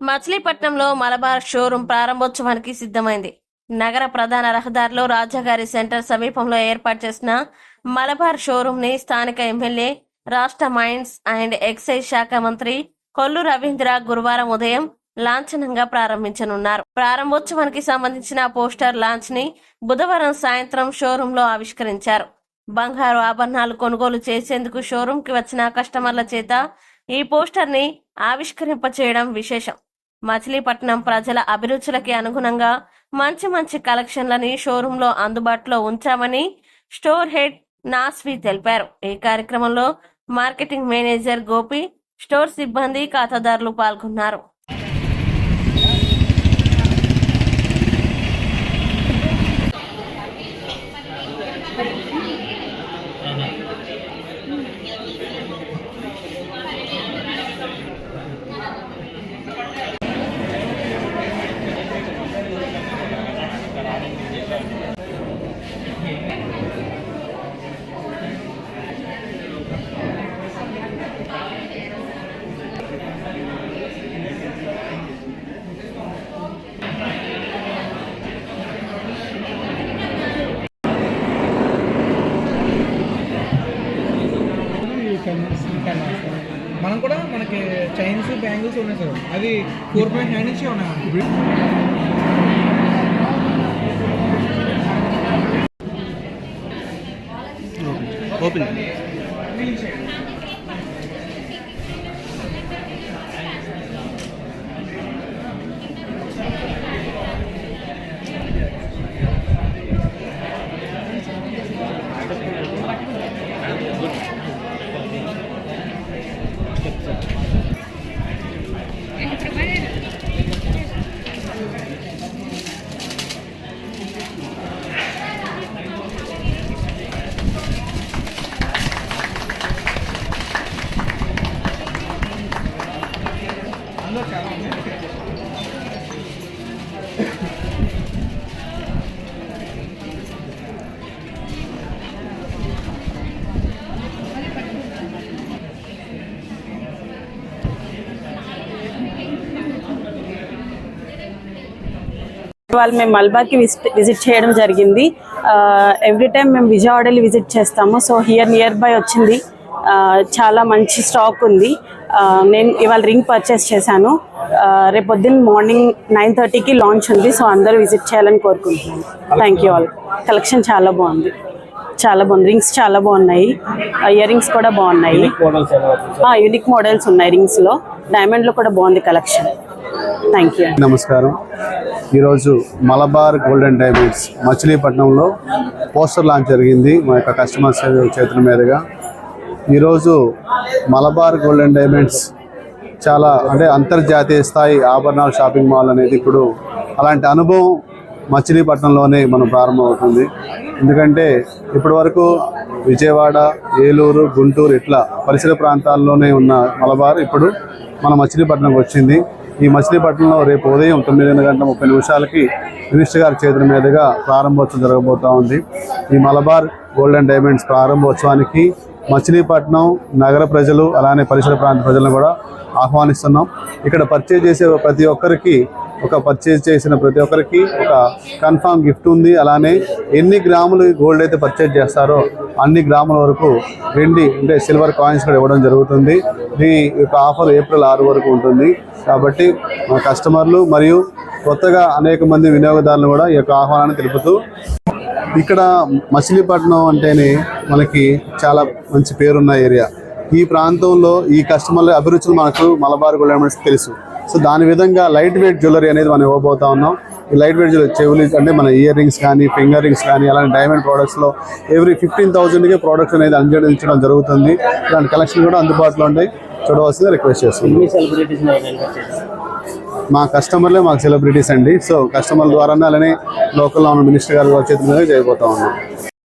మచిలీపట్నంలో మలబార్ షోరూం ప్రారంభోత్సవానికి సిద్ధమైంది. నగర ప్రధాన రహదారిలో రాజాగారి సెంటర్ సమీపంలో ఏర్పాటు చేసిన మలబార్ షోరూం ని స్థానిక ఎమ్మెల్యే, రాష్ట్ర మైన్స్ అండ్ ఎక్సైజ్ శాఖ మంత్రి కొల్లు రవీంద్ర గురువారం ఉదయం లాంఛనంగా ప్రారంభించనున్నారు. ప్రారంభోత్సవానికి సంబంధించిన పోస్టర్ లాంచ్ ని బుధవారం సాయంత్రం షోరూం లో ఆవిష్కరించారు. బంగారు ఆభరణాలు కొనుగోలు చేసేందుకు షోరూం కి వచ్చిన కస్టమర్ల చేత ఈ పోస్టర్ ని ఆవిష్కరింపచేయడం విశేషం. మచిలీపట్నం ప్రజల అభిరుచులకి అనుగుణంగా మంచి కలెక్షన్లని షోరూంలో అందుబాటులో ఉంచామని స్టోర్ హెడ్ నాస్వి తెలిపారు. ఈ కార్యక్రమంలో మార్కెటింగ్ మేనేజర్ గోపి, స్టోర్ సిబ్బంది, ఖాతాదారులు పాల్గొన్నారు. మనం కూడా మనకి చైన్స్ బ్యాంగిల్స్ ఉన్నాయి సార్, అది 4.9 నుంచి ఉన్నాయి. ఓపెన్ వాళ్ళు మేము మల్బార్కి విజిట్ చేయడం జరిగింది. ఎవ్రీ టైం మేము విజయవాడలో విజిట్ చేస్తాము. సో నియర్ బై వచ్చింది, చాలా మంచి స్టాక్ ఉంది. నేను ఇవాళ రింగ్ పర్చేస్ చేశాను. రేపు పొద్దున్న మార్నింగ్ 9:30కి లాంచ్ ఉంది. సో అందరూ విజిట్ చేయాలని కోరుకుంటున్నాను. Thank you all. కలెక్షన్ చాలా బాగుంది. రింగ్స్ చాలా బాగున్నాయి. ఇయర్ రింగ్స్ కూడా బాగున్నాయి. యూనిక్ మోడల్స్ ఉన్నాయి రింగ్స్లో. డైమండ్లో కూడా బాగుంది కలెక్షన్. Thank you. నమస్కారం. ఈరోజు మలబార్ గోల్డెన్ డైమండ్స్ మచిలీపట్నంలో పోస్టర్ లాంచ్ జరిగింది మా యొక్క కస్టమర్ చేతుల మీదుగా. ఈరోజు మలబార్ గోల్డెన్ డైమండ్స్ చాలా అంతర్జాతీయ స్థాయి ఆభరణాల షాపింగ్ మాల్ అనేది ఇప్పుడు అలాంటి అనుభవం మచిలీపట్నంలోనే మనం ప్రారంభమవుతుంది. ఎందుకంటే ఇప్పటి వరకు విజయవాడ, ఏలూరు, గుంటూరు ఇట్లా పరిసర ప్రాంతాల్లోనే ఉన్న మలబార్ ఇప్పుడు మన మచిలీపట్నంకి వచ్చింది. ఈ మచిలీపట్నంలో రేపు ఉదయం 9:30 మినిస్టర్ గారి చేతుల మీదుగా ప్రారంభోత్సవం జరగబోతూ ఉంది. ఈ మలబార్ గోల్డెన్ డైమండ్స్ ప్రారంభోత్సవానికి మచిలీపట్నం నగర ప్రజలు అలానే పరిసర ప్రాంత ప్రజలను కూడా ఆహ్వానిస్తున్నాం. ఇక్కడ పర్చేజ్ చేసిన ప్రతి ఒక్కరికి ఒక కన్ఫామ్ గిఫ్ట్ ఉంది. అలానే ఎన్ని గ్రాములు గోల్డ్ అయితే పర్చేజ్ చేస్తారో అన్ని గ్రాముల వరకు వెండి సిల్వర్ కాయిన్స్ కూడా ఇవ్వడం జరుగుతుంది. ఈ యొక్క ఆఫర్ ఏప్రిల్ 6 వరకు ఉంటుంది. కాబట్టి మా కస్టమర్లు మరియు కొత్తగా అనేక మంది వినియోగదారులు కూడా ఈ యొక్క ఆహ్వానాన్ని తెలుపుతూ, ఇక్కడ మచిలీపట్నం అంటేనే మనకి చాలా మంచి పేరున్న ఏరియా. ఈ ప్రాంతంలో ఈ కస్టమర్ల అభిరుచులు మనకు మలబార్ గోల్డ్ డైమండ్స్ తెలుసు. సో దాని విధంగా లైట్ వెయిట్ జ్యువెలరీ అనేది మనం ఇవ్వబోతా ఉన్నాం. ఈ లైట్ వెయిట్ చెవులు మన ఇయర్ రింగ్స్ కానీ, ఫింగర్ రింగ్స్ కానీ, అలాంటి డైమండ్ ప్రోడక్ట్స్లో ఎవ్రీ 15,000కి ప్రోడక్ట్స్ అనేది అందించడం జరుగుతుంది. ఇలాంటి కలెక్షన్ కూడా అందుబాటులో ఉంటాయి. చూడవలసిందిగా రిక్వెస్ట్ చేస్తున్నాం. మా కస్టమర్లే మాకు సెలబ్రిటీస్ అండి. సో కస్టమర్ల ద్వారానే అలానే లోకల్లో ఉన్న మినిస్టర్ గారి చేతుల మీద చేయబోతా ఉన్నాం.